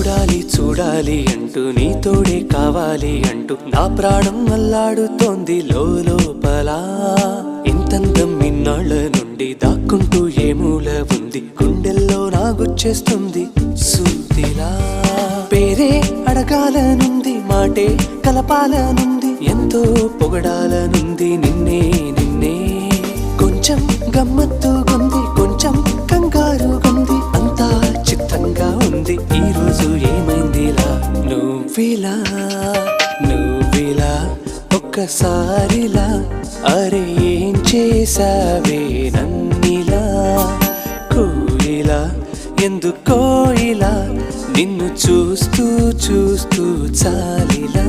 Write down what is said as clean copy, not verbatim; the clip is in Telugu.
చూడాలి చూడాలి అంటూ నీ తోడే కావాలి అంటూ నా ప్రాణం అల్లాడుతోంది లోపల. ఇంతందం ఇన్నాళ్ళ నుండి దాక్కుంటూ ఏ మూల ఉంది, గుండెల్లో నాగుచ్చేస్తుంది సూదిలా. పేరే అడగాలనుంది, మాటే కలపాలనుంది, ఎంతో పొగడాలనుంది నిన్నే నిన్నే. కొంచెం గమ్మత్తుగుంది, కొంచెం కంగారుగుంది, అంతా చిత్తంగా ఉంది. ఈ రోజు ఏమైందిలా నువ్విలా నువ్విలా ఒక్కసారిలా, అరే ఏం చేసావే నన్నిలా. కోయిలా ఎందుకో ఇలా నిన్ను చూస్తూ చూస్తూ చాలిలా.